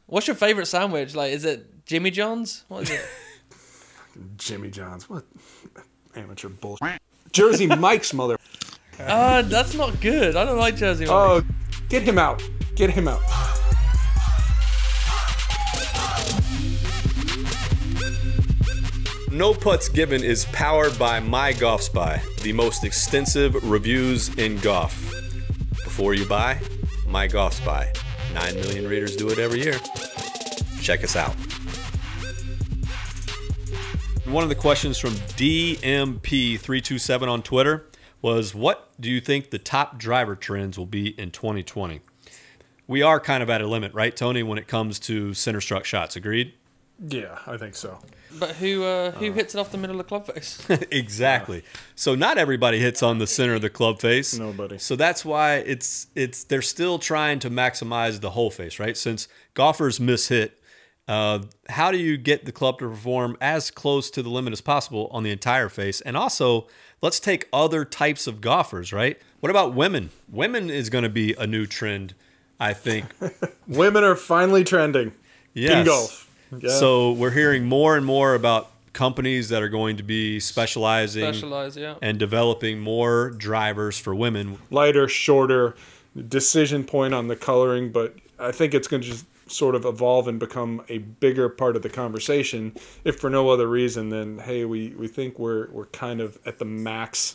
What's your favorite sandwich? Like, is it Jimmy John's? What is it? Jimmy John's. What amateur bullshit. Jersey Mike's mother. That's not good. I don't like Jersey Mike's. Oh, get him out. Get him out. No Putts Given is powered by mygolfspy, the most extensive reviews in golf. Before you buy, mygolfspy. 9 million readers do it every year. Check us out. One of the questions from DMP327 on Twitter was, what do you think the top driver trends will be in 2020? We are kind of at a limit, right, Tony, when it comes to center struck shots. Agreed? Yeah, I think so. But who hits it off the middle of the club face? Exactly. So not everybody hits on the center of the club face. Nobody. So that's why they're still trying to maximize the whole face, right? Since golfers miss hit, how do you get the club to perform as close to the limit as possible on the entire face? And also, let's take other types of golfers, right? What about women? Women is going to be a new trend, I think. Women are finally trending in golf. Yeah. So we're hearing more and more about companies that are going to be specializing and developing more drivers for women. Lighter, shorter, decision point on the coloring, but I think it's going to just sort of evolve and become a bigger part of the conversation, if for no other reason than, hey, we think we're kind of at the max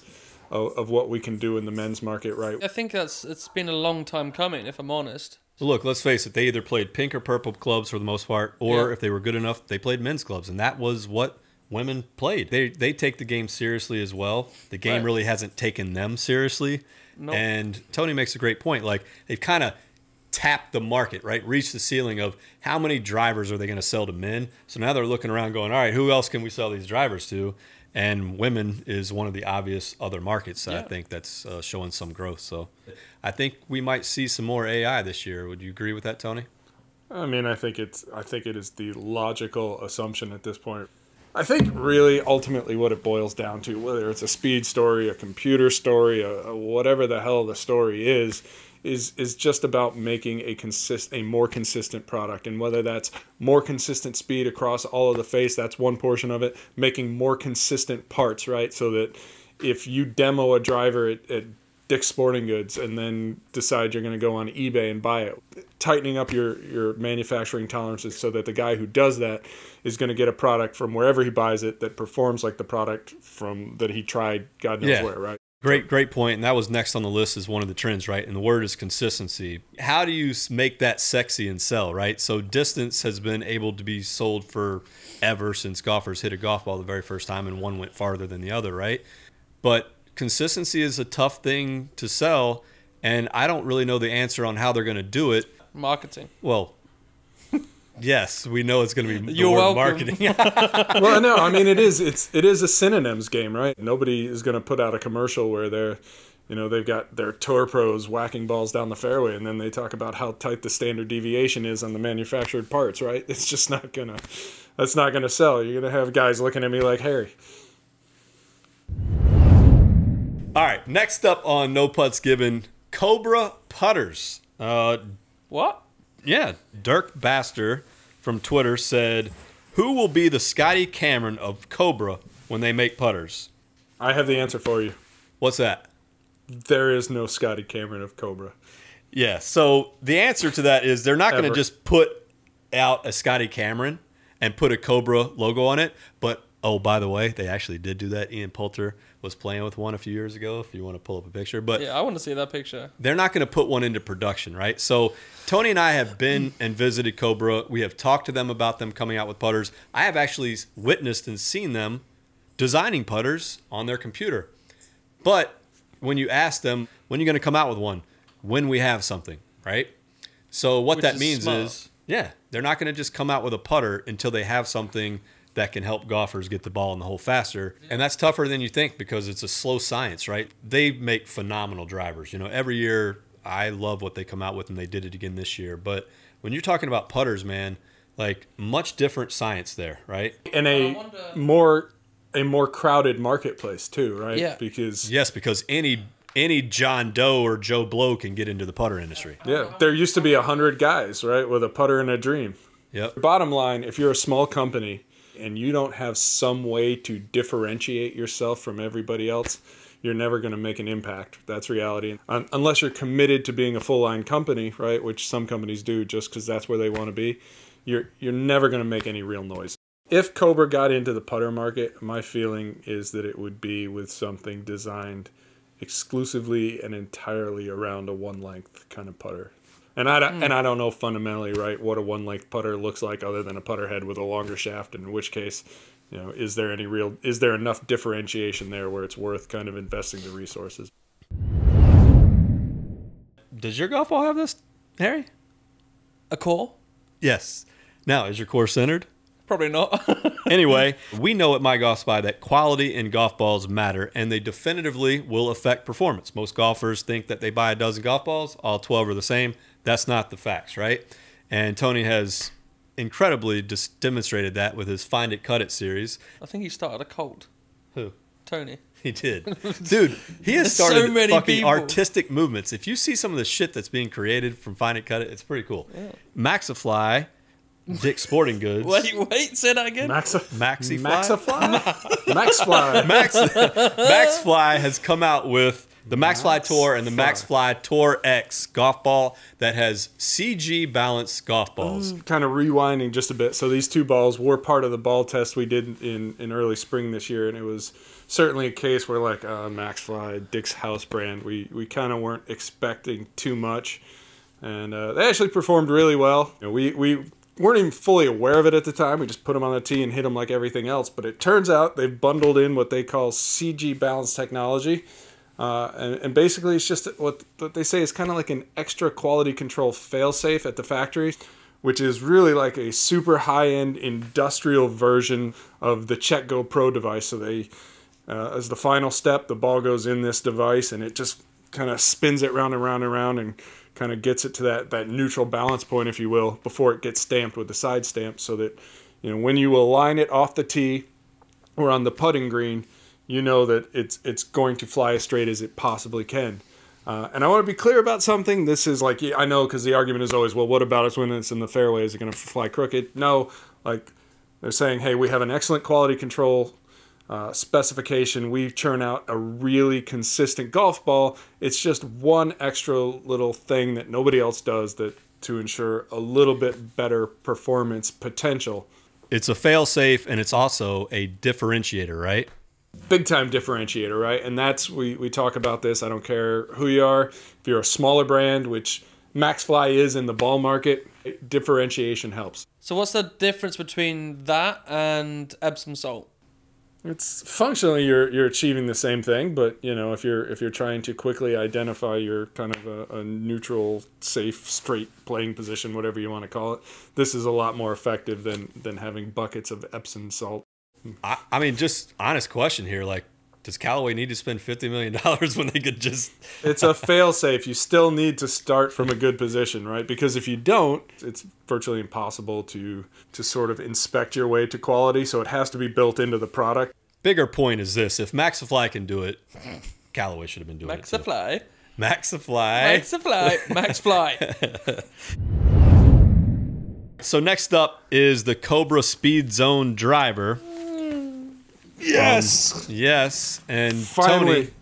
of what we can do in the men's market, right? I think it's been a long time coming, if I'm honest. So look, let's face it, they either played pink or purple clubs for the most part, or if they were good enough, they played men's clubs, and that was what women played. They take the game seriously as well. The game really hasn't taken them seriously. Nope. And Tony makes a great point. Like, they've kind of tapped the market, right? Reached the ceiling of how many drivers are they going to sell to men. So now they're looking around going, all right, who else can we sell these drivers to? And women is one of the obvious other markets that I think that's showing some growth. So I think we might see some more AI this year. Would you agree with that, Tony? I mean, I think it is the logical assumption at this point. I think really ultimately what it boils down to, whether it's a speed story, a computer story, whatever the hell the story is just about making a more consistent product. And whether that's more consistent speed across all of the face, that's one portion of it. Making more consistent parts, right? So that if you demo a driver at Dick's Sporting Goods and then decide you're going to go on eBay and buy it, tightening up your manufacturing tolerances so that the guy who does that is going to get a product from wherever he buys it that performs like the product from that he tried God knows where, right? Great point. And that was next on the list as one of the trends, right? And the word is consistency. How do you make that sexy and sell, right? So distance has been able to be sold forever since golfers hit a golf ball the very first time and one went farther than the other, right? But consistency is a tough thing to sell, and I don't really know the answer on how they're going to do it. Marketing. Well, yes, we know it's going to be You're welcome. marketing. Well, no, I mean it is a synonyms game, right? Nobody is going to put out a commercial where they've got their tour pros whacking balls down the fairway, and then they talk about how tight the standard deviation is on the manufactured parts, right? It's just that's not gonna sell. You're gonna have guys looking at me like Harry. All right, next up on No Putts Given, Cobra Putters. What? Yeah, Dirk Baster from Twitter said, who will be the Scotty Cameron of Cobra when they make putters? I have the answer for you. What's that? There is no Scotty Cameron of Cobra. Yeah, so the answer to that is they're not going to just put out a Scotty Cameron and put a Cobra logo on it, but oh, by the way, they actually did do that. Ian Poulter was playing with one a few years ago, if you want to pull up a picture. But yeah, I want to see that picture. They're not going to put one into production, right? So Tony and I have been and visited Cobra. We have talked to them about them coming out with putters. I have actually witnessed and seen them designing putters on their computer. But when you ask them, when are you going to come out with one? When we have something, right? So what that means is, yeah, they're not going to just come out with a putter until they have something that can help golfers get the ball in the hole faster. And that's tougher than you think because it's a slow science, right? They make phenomenal drivers. You know, every year I love what they come out with, and they did it again this year. But when you're talking about putters, man, like much different science there, right? And a more crowded marketplace too, right? Yeah. Because yes, because any any John Doe or Joe Blow can get into the putter industry. Yeah, there used to be 100 guys, right, with a putter and a dream. Yep. Bottom line, if you're a small company and you don't have some way to differentiate yourself from everybody else, you're never going to make an impact. That's reality. Unless you're committed to being a full-line company, right, which some companies do just because that's where they want to be, you're never going to make any real noise. If Cobra got into the putter market, my feeling is that it would be with something designed exclusively and entirely around a one-length kind of putter. And I don't know fundamentally, right, what a one-length putter looks like other than a putter head with a longer shaft, in which case, you know, is there enough differentiation there where it's worth kind of investing the resources? Does your golf ball have this, Harry? A core? Yes. Now, is your core centered? Probably not. Anyway, we know at mygolfspy that quality in golf balls matter, and they definitively will affect performance. Most golfers think that they buy a dozen golf balls, all 12 are the same. That's not the facts, right? And Tony has incredibly demonstrated that with his Find It, Cut It series. I think he started a cult. Who? Tony. He did. Dude, he has So started many fucking people. artistic movements. If you see some of the shit that's being created from Find It, Cut It, it's pretty cool. Yeah. Maxfli, Dick's Sporting Goods. Wait, say that again. Maxfli? Maxfly. Maxfli has come out with the Maxfli Tour and the Maxfli Tour X golf ball that has CG balanced golf balls. Kind of rewinding just a bit. So these two balls were part of the ball test we did in early spring this year, and it was certainly a case where, like, Maxfli, Dick's house brand, we kind of weren't expecting too much, and they actually performed really well. You know, we weren't even fully aware of it at the time. We just put them on the tee and hit them like everything else. But it turns out they've bundled in what they call CG balance technology. And basically it's just what they say is kind of like an extra quality control failsafe at the factory, which is really like a super high-end industrial version of the Check Go Pro device. So they, as the final step, the ball goes in this device and it just kind of spins it round and round and round and kind of gets it to that neutral balance point, if you will, before it gets stamped with the side stamp, so that, you know, when you align it off the tee or on the putting green, you know that it's going to fly as straight as it possibly can. And I want to be clear about something. This is like, I know, because the argument is always, well, what about it when it's in the fairway? Is it going to fly crooked? No, like they're saying, hey, we have an excellent quality control specification. We churn out a really consistent golf ball. It's just one extra little thing that nobody else does to ensure a little bit better performance potential. It's a fail-safe, and it's also a differentiator, right? Big time differentiator, right? And that's, we talk about this. I don't care who you are. If you're a smaller brand, which Maxfli is in the ball market, differentiation helps. So what's the difference between that and Epsom salt? It's functionally you're achieving the same thing, but you know, if you're trying to quickly identify your kind of a neutral, safe, straight playing position, whatever you want to call it, this is a lot more effective than having buckets of Epsom salt. I mean, just honest question here. Like, does Callaway need to spend $50 million when they could just... It's a fail-safe. You still need to start from a good position, right? Because if you don't, it's virtually impossible to sort of inspect your way to quality, so it has to be built into the product. Bigger point is this. If Maxfli can do it, Callaway should have been doing it too. Maxfli. Maxfli. So next up is the Cobra Speed Zone driver. Yes! Yes. And Finally. Tony,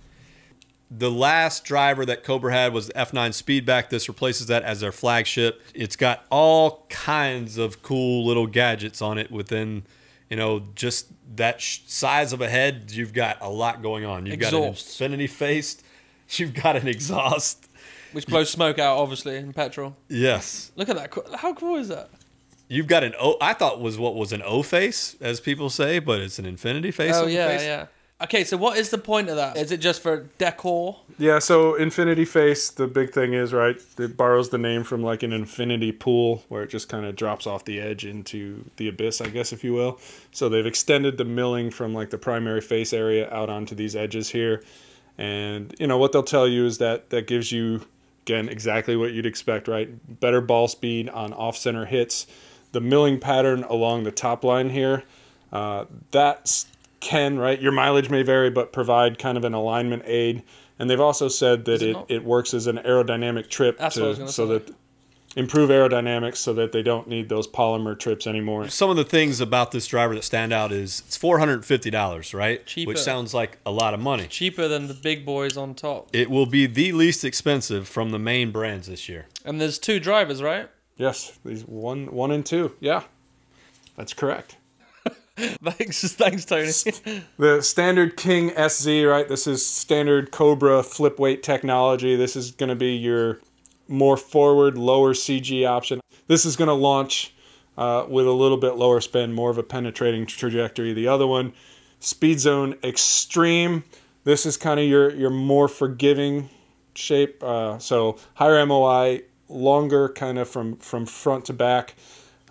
the last driver that Cobra had was the F9 Speedback. This replaces that as their flagship. It's got all kinds of cool little gadgets on it within, you know, just that size of a head. You've got a lot going on. You've got an infinity face. You've got an exhaust. Which blows smoke out, obviously, in petrol. Yes. Look at that. How cool is that? You've got an O. I thought was an O face, as people say, but it's an infinity face. Oh, on the yeah, face. yeah. Okay, so what is the point of that? Is it just for decor? Yeah, so infinity face, the big thing is, right, it borrows the name from like an infinity pool where it just kind of drops off the edge into the abyss, I guess, if you will. So they've extended the milling from like the primary face area out onto these edges here. And, you know, what they'll tell you is that gives you, again, exactly what you'd expect, right? Better ball speed on off-center hits. The milling pattern along the top line here, that can, right, your mileage may vary, but provide kind of an alignment aid And they've also said that it works as an aerodynamic trip that improve aerodynamics so that they don't need those polymer trips anymore. Some of the things about this driver that stand out is it's $450, right? Cheaper. Which sounds like a lot of money. Cheaper than the big boys on top. It will be the least expensive from the main brands this year. And there's 2 drivers, right? Yes, these one and 2. Yeah, that's correct. Thanks, Tony. The standard King SZ, right? This is standard Cobra flip weight technology. This is going to be your more forward, lower CG option. This is going to launch with a little bit lower spin, more of a penetrating trajectory. The other one, Speed Zone Extreme. This is kind of your more forgiving shape. So higher MOI, longer kind of from front to back.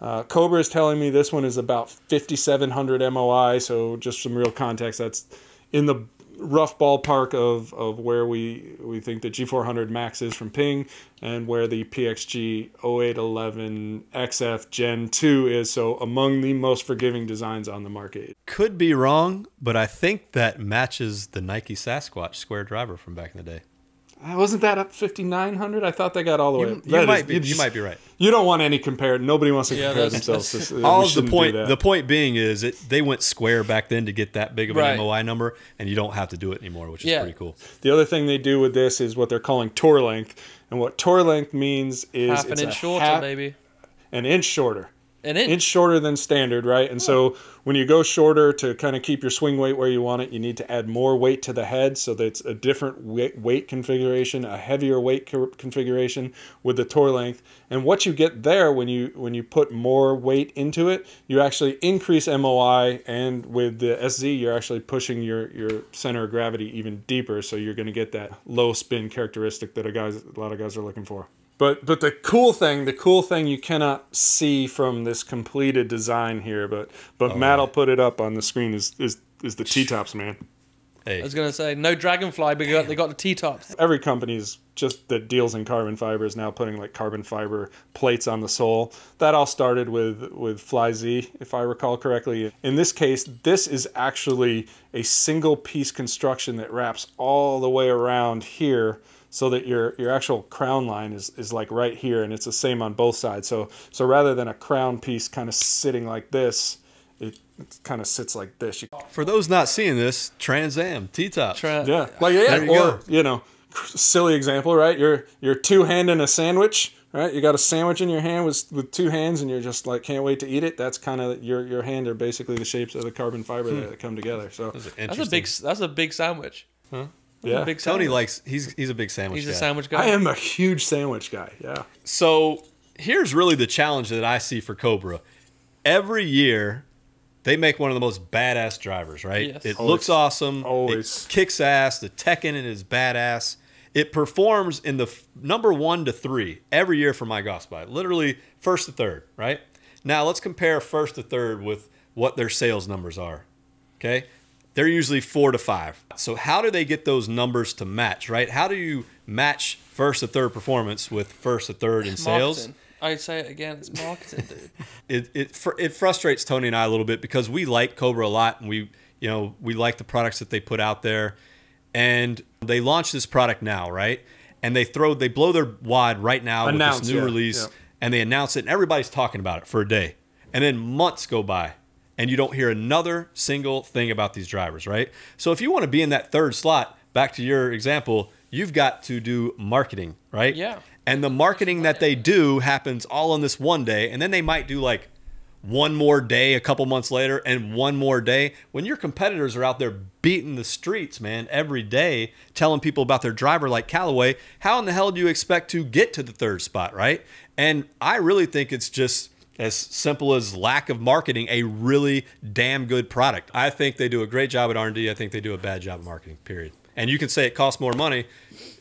Cobra is telling me this one is about 5,700 MOI. So just some real context, that's in the rough ballpark of where we think the G400 Max is from Ping and where the PXG 0811 XF Gen 2 is. So among the most forgiving designs on the market. Could be wrong, but I think that matches the Nike Sasquatch square driver from back in the day. Wasn't that up 5,900? I thought they got all the way up. You might be right. You don't want any compare. Nobody wants to compare themselves. The point being is they went square back then to get that big of an Right. MOI number, and you don't have to do it anymore, which is pretty cool. The other thing they do with this is what they're calling tour length. And what tour length means is half an inch shorter, baby. An inch shorter. An inch? Inch shorter than standard, right? And so when you go shorter to kind of keep your swing weight where you want it, you need to add more weight to the head so that it's a different weight configuration, a heavier weight configuration with the tour length. And what you get there when you put more weight into it, you actually increase MOI, and with the SZ, you're actually pushing your center of gravity even deeper, so you're going to get that low spin characteristic that a lot of guys are looking for. But the cool thing you cannot see from this completed design here, but Matt will put it up on the screen is the T-tops, man. Hey. I was going to say, no Dragonfly, but they got the T-tops. Every company's that deals in carbon fiber is now putting like carbon fiber plates on the sole. That all started with Fly Z, if I recall correctly. In this case, this is actually a single piece construction that wraps all the way around here, so that your actual crown line is like right here, and it's the same on both sides. So rather than a crown piece kind of sitting like this, it kind of sits like this. For those not seeing this, Trans Am T-tops. There you go. Silly example, right? You're two-handing a sandwich, right? You got a sandwich in your hand with 2 hands, and you're just like can't wait to eat it. That's kind of your hand are basically the shapes of the carbon fiber that come together. So that's a big sandwich. Huh? Yeah, big Tony likes he's a big sandwich guy. He's a sandwich guy. I am a huge sandwich guy. Yeah. So here's really the challenge that I see for Cobra. Every year, they make one of the most badass drivers, right? Yes. It looks awesome. Always. It kicks ass. The tech in it is badass. It performs in the number 1 to 3 every year for mygolfspy. Literally first to third, right? Now let's compare first to third with what their sales numbers are. Okay. They're usually 4 to 5. So how do they get those numbers to match, right? How do you match first to third performance with first to third in sales? Marketing. I'd say it again. It's marketing, dude. It frustrates Tony and I a little bit because we like Cobra a lot, and we like the products that they put out there, and they launch this product now, right? And they blow their wad right now with this new release, and they announce it, and everybody's talking about it for a day, and then months go by, and you don't hear another single thing about these drivers, right? So if you want to be in that third slot, back to your example, you've got to do marketing, right? Yeah. And the marketing that they do happens all on this one day, and then they might do like one more day a couple months later and one more day. When your competitors are out there beating the streets, man, every day, telling people about their driver like Callaway, how in the hell do you expect to get to the third spot, right? And I really think it's just as simple as lack of marketing, a really damn good product. I think they do a great job at R&D. I think they do a bad job at marketing, period. And you can say it costs more money.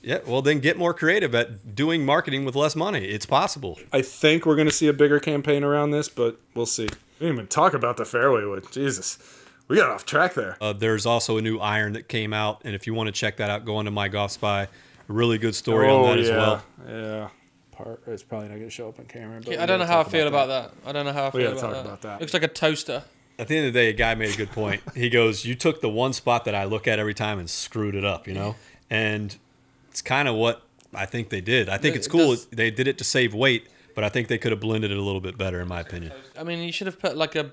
Yeah, well, then get more creative at doing marketing with less money. It's possible. I think we're going to see a bigger campaign around this, but we'll see. We didn't even talk about the fairway wood. Jesus. We got off track there. There's also a new iron that came out, and if you want to check that out, go onto mygolfspy. A really good story on that as well. Yeah. It's probably not going to show up on camera. But I don't know how I feel about that. I don't know how I feel about that. Looks like a toaster. At the end of the day, a guy made a good point. He goes, you took the one spot that I look at every time and screwed it up, you know? And it's kind of what I think they did. I think It it's cool. does- They did it to save weight, but I think they could have blended it a little bit better, in my opinion. I mean, you should have put like a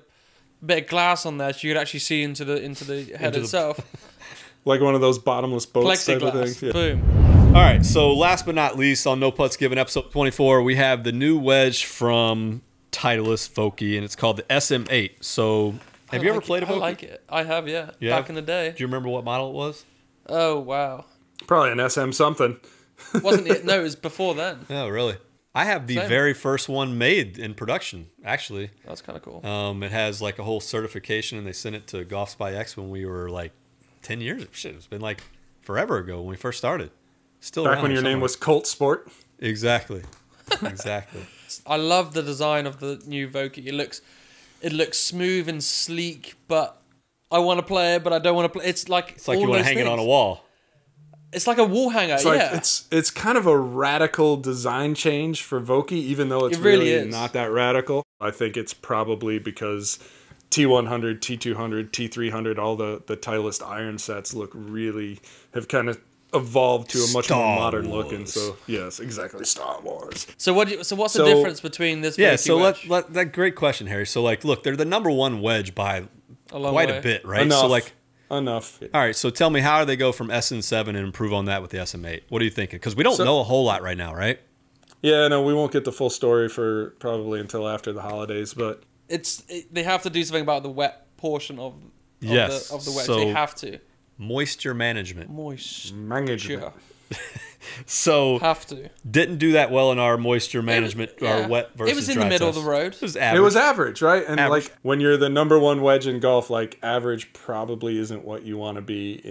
bit of glass on there so you could actually see into the head itself. Like one of those bottomless boats type of Plexiglass. things. Yeah. Boom. All right, so last but not least, on No Putts Given, episode 24, we have the new wedge from Titleist Vokey, and it's called the SM8. So, have you ever played a Vokey? I like it. I have, yeah. Yeah? Back in the day. Do you remember what model it was? Oh, wow. Probably an SM something. Wasn't it? No, it was before then. Oh, really? I have the Same. very first one made in production, actually. That's kind of cool. It has like a whole certification, and they sent it to Golf Spy X when we were like 10 years. Shit, it's been like forever ago when we first started. Still Back around when here your name somewhere. was Colt Sport. Exactly. Exactly. I love the design of the new Vokey. It looks smooth and sleek, but I want to play it, but I don't want to play. It's like It's like you want to hang it on a wall. It's like a wall hanger. It's like yeah. it's kind of a radical design change for Vokey, even though it's It really really is. not that radical. I think it's probably because T100, T200, T300, all the Titleist iron sets have kind of evolved to a much Star more modern Wars. look, and so yes, exactly, Star Wars. So what's the So- difference between this? Yeah, Vokey so wedge? that great question, Harry. So like, look, they're the number one wedge by A long quite way. a bit, right? Enough. So like, Enough. all right. So tell me, how do they go from SN7 and improve on that with the SM8? What are you thinking? Because we don't know a whole lot right now, right? Yeah, no, we won't get the full story for probably until after the holidays, but They have to do something about the wet portion of Yes, the wedge. so- They have to. Moisture management. Moisture. management. So Have to. didn't do that well in our moisture management, Yeah. our wet versus It was in dry the middle test. of the road. It was average. It was average, right? And Average. like when you're the number one wedge in golf, like average probably isn't what you want to be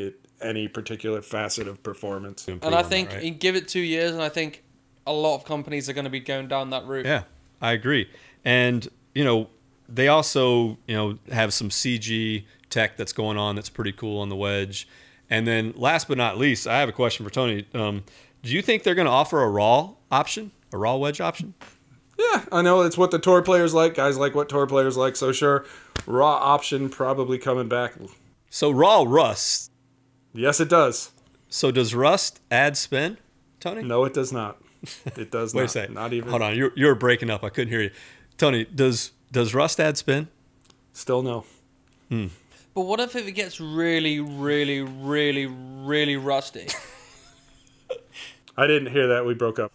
at any particular facet of performance. Improve And I on that, think right? you give it 2 years, and I think a lot of companies are going to be going down that route. Yeah, I agree. And, they also, have some CG tech that's going on that's pretty cool on the wedge. And then last but not least, I have a question for Tony. Do you think they're going to offer a raw option, a raw wedge option? Yeah, I know it's what the tour players like. Guys like what tour players like. So sure, raw option probably coming back. So raw rust. Yes, it does. So does rust add spin, Tony? No, it does not. It does Wait not. a second. Not even. Hold on. You were breaking up. I couldn't hear you. Tony, does rust add spin? Still no. But what if it gets really, really, really, really rusty? I didn't hear that. We broke up.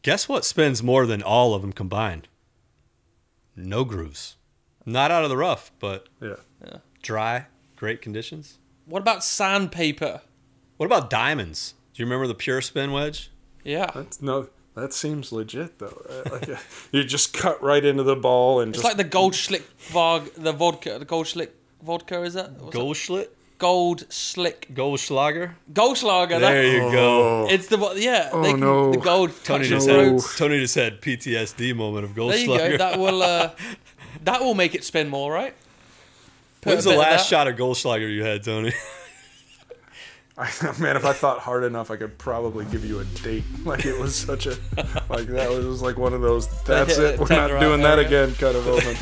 Guess what spins more than all of them combined? No grooves. Not out of the rough, but Yeah. dry, great conditions. What about sandpaper? What about diamonds? Do you remember the pure spin wedge? Yeah. That seems legit though. Like, you just cut right into the ball and It's just like the Goldschlick vodka. The Goldschlick vodka, is that? What's that? Goldschlick? Gold Slick. Goldschlager? Goldschlager. There you go. It's the yeah. Oh, they can, no. The gold. Tony touch just, your had, throats. Tony just had PTSD moment of There you Goldschlager. go. That will make it spin more, right? Put When's a the bit of last that. shot of Goldschlager you had, Tony? Man, if I thought hard enough, I could probably give you a date. Like it was such a, like that was like one of those. That's hit it. it, We're turn not around doing that area. again. Kind of moment.